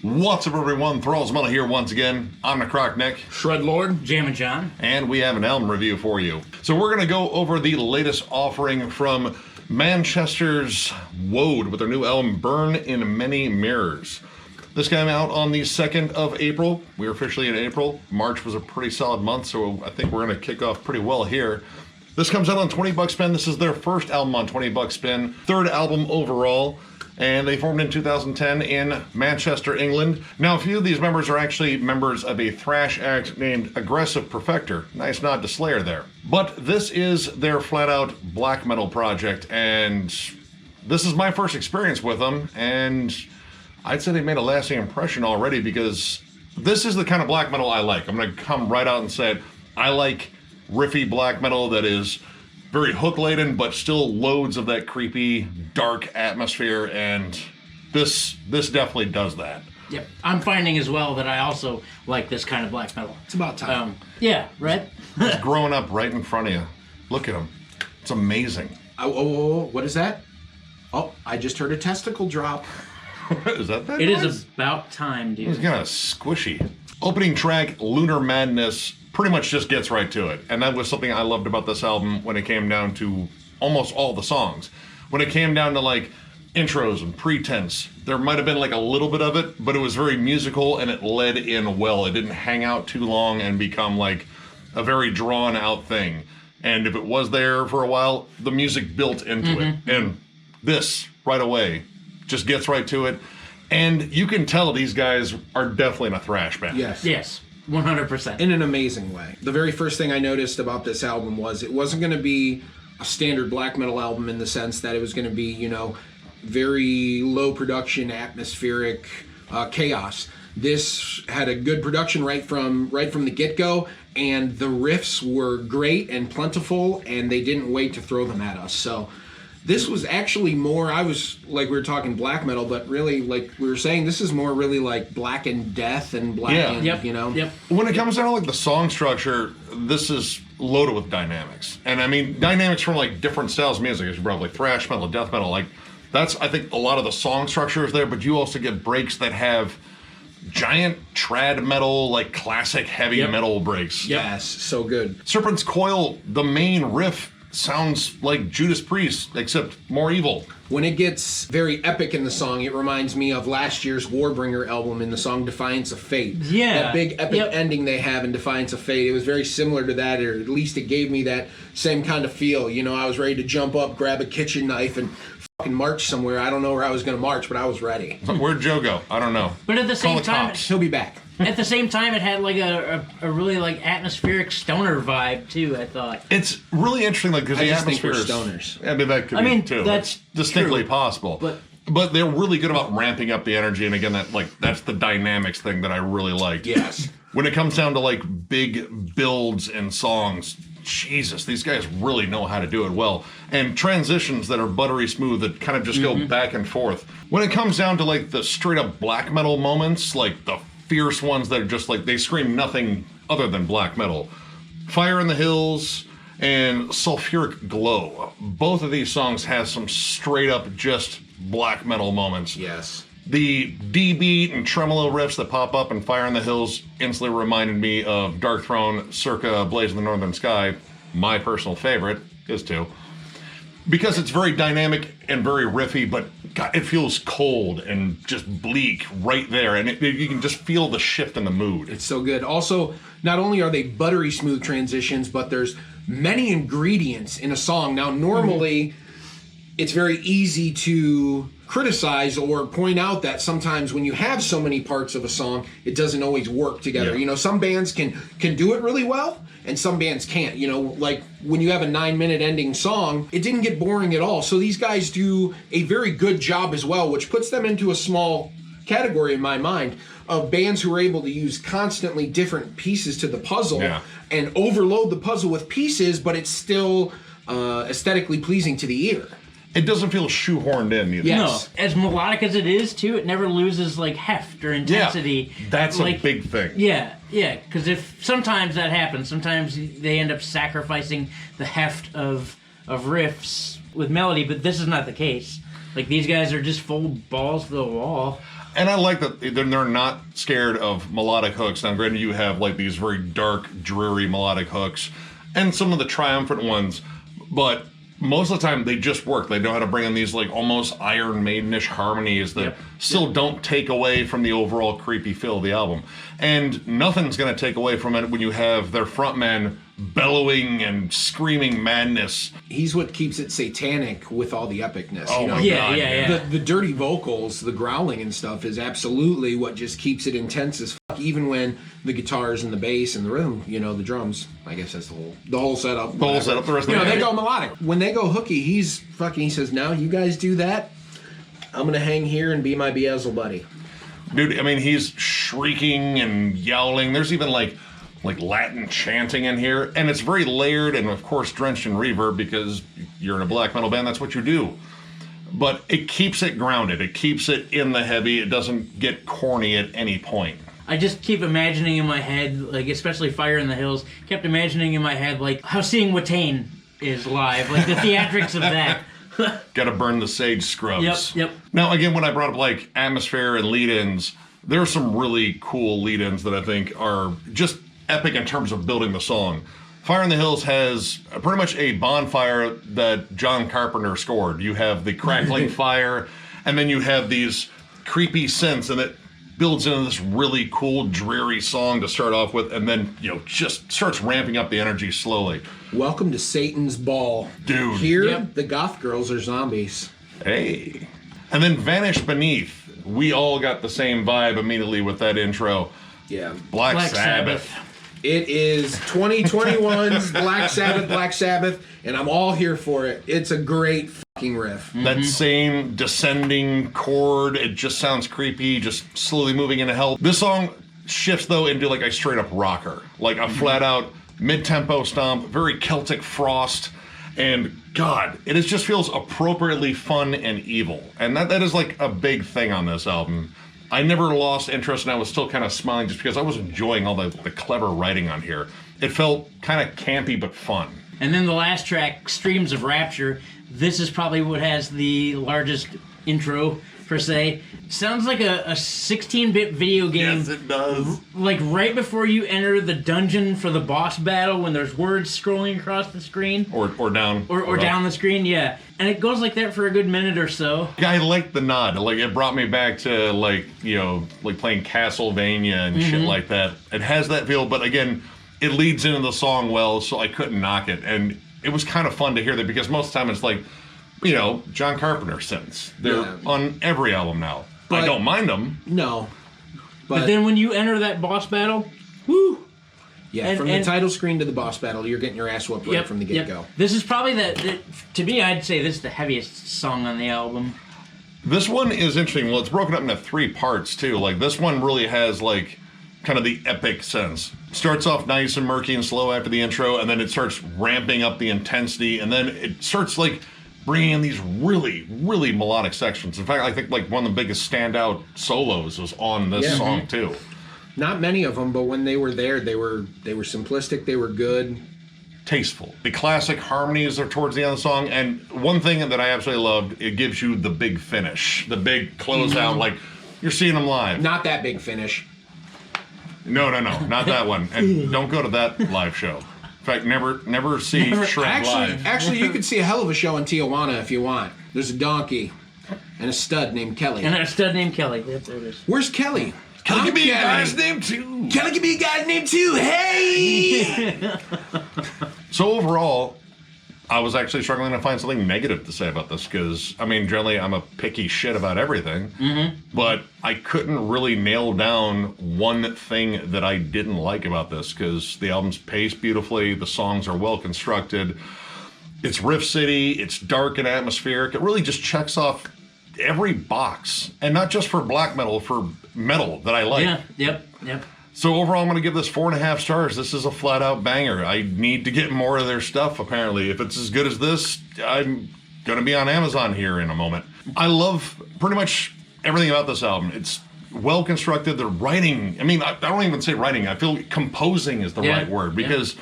What's up, everyone? Thralls here once again. I'm Necrotic Nick. Shredlord. Jammin John. And we have an album review for you. So we're going to go over the latest offering from Manchester's Wode with their new album, Burn in Many Mirrors. This came out on the 2nd of April. We're officially in April. March was a pretty solid month, so I think we're going to kick off pretty well here. This comes out on 20 Buck Spin. This is their first album on 20 Buck Spin, third album overall. And they formed in 2010 in Manchester, England. Now, a few of these members are actually members of a thrash act named Aggressive Perfector. Nice nod to Slayer there. But this is their flat-out black metal project, and this is my first experience with them, and I'd say they made a lasting impression already, because this is the kind of black metal I like. I'm gonna come right out and say it. I like riffy black metal that is very hook-laden, but still loads of that creepy, dark atmosphere, and this definitely does that. Yep, I'm finding as well that I also like this kind of black metal. It's about time. Yeah, right? It's growing up right in front of you. Look at him. It's amazing. What is that? Oh, I just heard a testicle drop. Is that It noise? is about time, dude. It's kind of squishy. Opening track, Lunar Madness, pretty much just gets right to it. And that was something I loved about this album when it came down to almost all the songs. When it came down to like intros and pretense, there might have been like a little bit of it, but it was very musical and it led in well. It didn't hang out too long and become like a very drawn out thing. And if it was there for a while, the music built into it. And this right away just gets right to it. And you can tell these guys are definitely in a thrash band. Yes, 100%. In an amazing way. The very first thing I noticed about this album was it wasn't going to be a standard black metal album in the sense that it was going to be, you know, very low production, atmospheric chaos. This had a good production right from the get-go, and the riffs were great and plentiful, and they didn't wait to throw them at us. So this was actually more, I was, like we were talking black metal, but really, like we were saying, this is more really like Black and Death and Black and, you know? Yep. When it comes down to like the song structure, this is loaded with dynamics. And I mean, dynamics from like different styles of music, as you brought up, like thrash metal, death metal, like that's, I think, a lot of the song structure is there, but you also get breaks that have giant trad metal, like classic heavy metal breaks. Yes, so good. Serpent's Coil, the main riff, sounds like Judas Priest, except more evil. When it gets very epic in the song, it reminds me of last year's Warbringer album in the song Defiance of Fate. Yeah. That big epic ending they have in Defiance of Fate. It was very similar to that, or at least it gave me that same kind of feel. You know, I was ready to jump up, grab a kitchen knife, and fucking march somewhere. I don't know where I was going to march, but I was ready. Where'd Joe go? I don't know. But at the same time, cops. He'll be back. at the same time, it had like a really like atmospheric stoner vibe too, I thought. It's really interesting, like, because I the just think atmosphere we're is stoners. I mean, that could be too. That's distinctly true. possible. But they're really good about ramping up the energy, and again, that's the dynamics thing that I really liked. Yes. When it comes down to like big builds and songs, Jesus, these guys really know how to do it well. And transitions that are buttery smooth that kind of just go back and forth. When it comes down to like the straight up black metal moments, like the fierce ones that are just like, they scream nothing other than black metal. Fire in the Hills and Sulfuric Glow. Both of these songs have some straight up just black metal moments. Yes. The D-beat and tremolo riffs that pop up in Fire in the Hills instantly reminded me of Dark Throne circa Blaze in the Northern Sky. My personal favorite is too. Because it's very dynamic and very riffy, but God, it feels cold and just bleak right there. And you can just feel the shift in the mood. It's so good. Also, not only are they buttery smooth transitions, but there's many ingredients in a song. Now, normally, it's very easy to criticize or point out that sometimes when you have so many parts of a song, it doesn't always work together. Yeah. You know, some bands can do it really well, and some bands can't. You know, like when you have a 9-minute ending song, it didn't get boring at all. So these guys do a very good job as well, which puts them into a small category in my mind of bands who are able to use constantly different pieces to the puzzle and overload the puzzle with pieces, but it's still aesthetically pleasing to the ear. It doesn't feel shoehorned in either. Yes. No, as melodic as it is too, it never loses like heft or intensity. Yeah, that's like, a big thing. Yeah, because if sometimes that happens, sometimes they end up sacrificing the heft of riffs with melody, but this is not the case. Like, these guys are just full balls to the wall. And I like that they're not scared of melodic hooks. Now, granted, you have like these very dark, dreary melodic hooks and some of the triumphant ones, but most of the time they just work. They know how to bring in these like almost Iron Maidenish harmonies that still don't take away from the overall creepy feel of the album. And nothing's going to take away from it when you have their frontman bellowing and screaming madness. He's what keeps it satanic with all the epicness. Oh you know? my God, yeah. The dirty vocals, the growling and stuff is absolutely what just keeps it intense as fuck. Even when the guitars and the bass and the rhythm, you know, the drums. I guess that's the whole setup. The whole setup. The rest of the they go melodic. When they go hooky, he says, "No, you guys do that. I'm gonna hang here and be my Beelzebub buddy." Dude, I mean, he's shrieking and yowling. There's even like Latin chanting in here, and it's very layered and of course drenched in reverb because you're in a black metal band, that's what you do. But it keeps it grounded, it keeps it in the heavy, it doesn't get corny at any point. I just keep imagining in my head, like especially Fire in the Hills, kept imagining in my head like how seeing Wode is live, like the theatrics of that. Gotta burn the sage scrubs. Yep. Now again, when I brought up like atmosphere and lead-ins, there are some really cool lead-ins that I think are just epic in terms of building the song. Fire in the Hills has pretty much a bonfire that John Carpenter scored. You have the crackling fire, and then you have these creepy synths, and it builds into this really cool, dreary song to start off with, and then, you know, just starts ramping up the energy slowly. Welcome to Satan's Ball. Dude. Here, the goth girls are zombies. Hey. And then Vanish Beneath. We all got the same vibe immediately with that intro. Yeah. Black Sabbath. It is 2021's Black Sabbath, and I'm all here for it. It's a great fucking riff. That same descending chord, it just sounds creepy, just slowly moving into hell. This song shifts, though, into like a straight-up rocker. Like a flat-out mid-tempo stomp, very Celtic frost, and God, it just feels appropriately fun and evil. And that is like a big thing on this album. I never lost interest, and I was still kind of smiling just because I was enjoying all the clever writing on here. It felt kind of campy but fun. And then the last track, Streams of Rapture, this is probably what has the largest intro, per se. Sounds like a 16-bit video game. Yes, it does. Like right before you enter the dungeon for the boss battle when there's words scrolling across the screen. Or down. Or down the screen, yeah. And it goes like that for a good minute or so. Yeah, I like the nod. Like, it brought me back to, like, you know, like playing Castlevania and shit like that. It has that feel, but again, it leads into the song well, so I couldn't knock it. And it was kind of fun to hear that because most of the time it's like, you know, John Carpenter synths. They're on every album now. But I don't mind them. No. But then when you enter that boss battle, woo! Yeah, from the title screen to the boss battle, you're getting your ass whooped right from the get-go. This is probably to me, I'd say this is the heaviest song on the album. This one is interesting. Well, it's broken up into 3 parts, too. Like, this one really has, like, kind of the epic sense. Starts off nice and murky and slow after the intro, and then it starts ramping up the intensity, and then it starts, like, bringing in these really, really melodic sections. In fact, I think, like, one of the biggest standout solos was on this song, too. Not many of them, but when they were there, they were simplistic, they were good. Tasteful. The classic harmonies are towards the end of the song, and one thing that I absolutely loved, it gives you the big finish, the big closeout, like you're seeing them live. Not that big finish. No, not that one. And don't go to that live show. In fact, never see Shred live. Actually, you could see a hell of a show in Tijuana if you want. There's a donkey and a stud named Kelly. And a stud named Kelly. There it is. Where's Kelly? Kelly can be a guy's name too. Kelly can be a guy's name too. Hey! So overall, I was actually struggling to find something negative to say about this because, I mean, generally I'm a picky shit about everything, but I couldn't really nail down one thing that I didn't like about this because the album's paced beautifully, the songs are well constructed, it's Riff City, it's dark and atmospheric, it really just checks off every box, and not just for black metal, for metal that I like. Yeah, yep. So overall, I'm going to give this 4.5 stars. This is a flat-out banger. I need to get more of their stuff, apparently. If it's as good as this, I'm going to be on Amazon here in a moment. I love pretty much everything about this album. It's well-constructed. The writing, I mean, I don't even say writing. I feel composing is the right word, because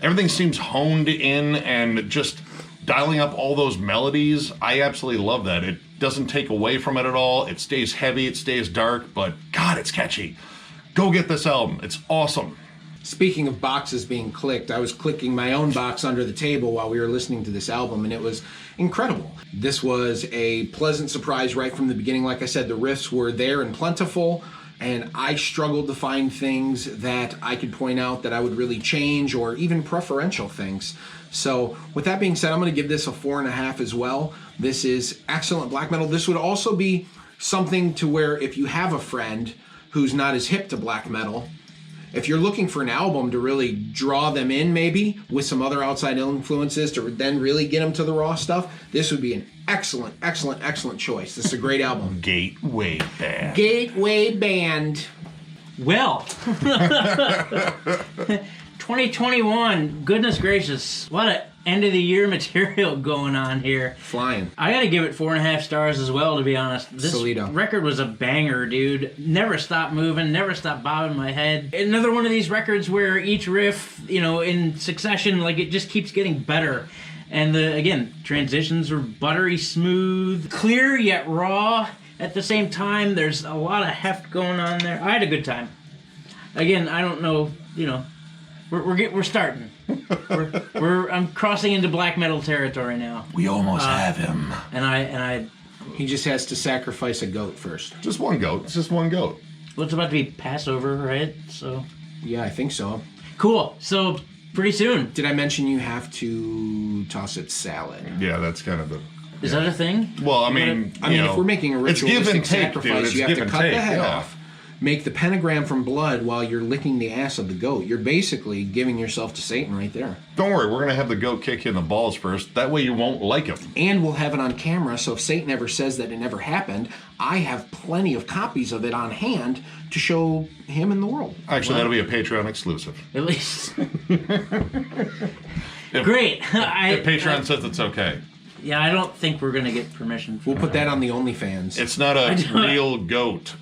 everything seems honed in and just dialing up all those melodies. I absolutely love that. It doesn't take away from it at all. It stays heavy, it stays dark, but God, it's catchy. Go get this album. It's awesome. Speaking of boxes being clicked, I was clicking my own box under the table while we were listening to this album, and it was incredible. This was a pleasant surprise right from the beginning. Like I said, the riffs were there and plentiful, and I struggled to find things that I could point out that I would really change, or even preferential things. So with that being said, I'm going to give this a 4.5 as well. This is excellent black metal. This would also be something to where if you have a friend who's not as hip to black metal, if you're looking for an album to really draw them in, maybe with some other outside influences to then really get them to the raw stuff, this would be an excellent, excellent, excellent choice. This is a great album. Gateway Band. Gateway Band. Well, 2021, goodness gracious, what a end of the year material going on here. Flying. I gotta give it 4.5 stars as well, to be honest. This Solido. record was a banger, dude. Never stopped moving, never stopped bobbing my head. Another one of these records where each riff, in succession, like it just keeps getting better. And again, transitions are buttery smooth, clear yet raw. At the same time, there's a lot of heft going on there. I had a good time. Again, I don't know, we're starting. I'm crossing into black metal territory now. We almost have him. And He just has to sacrifice a goat first. Just one goat. It's just one goat. well, it's about to be Passover, right? So Yeah, I think so. cool. So pretty soon. Did I mention you have to toss it salad? Yeah, that's kind of the... Is that a thing? Well, I mean, if we're making a it's give ritualistic and take, sacrifice, dude. It's you have give to and cut take, the head yeah. off, make the pentagram from blood while you're licking the ass of the goat. You're basically giving yourself to Satan right there. Don't worry, we're going to have the goat kick you in the balls first. That way you won't like him. And we'll have it on camera, so if Satan ever says that it never happened, I have plenty of copies of it on hand to show him and the world. Actually, that'll be a Patreon exclusive. At least. Great. If Patreon says it's okay. Yeah, I don't think we're gonna get permission. We'll put that on the OnlyFans. It's not a real goat.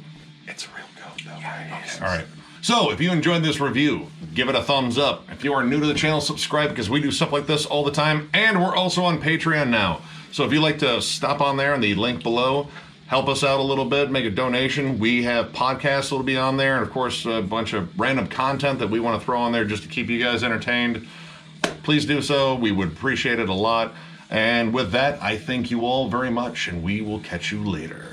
It's a real goat, though. Yeah, it is. All right. So, if you enjoyed this review, give it a thumbs up. If you are new to the channel, subscribe, because we do stuff like this all the time. And we're also on Patreon now. So if you'd like to stop on there in the link below, help us out a little bit, make a donation. We have podcasts that'll be on there, and of course, a bunch of random content that we want to throw on there just to keep you guys entertained. Please do so. We would appreciate it a lot. And with that, I thank you all very much, and we will catch you later.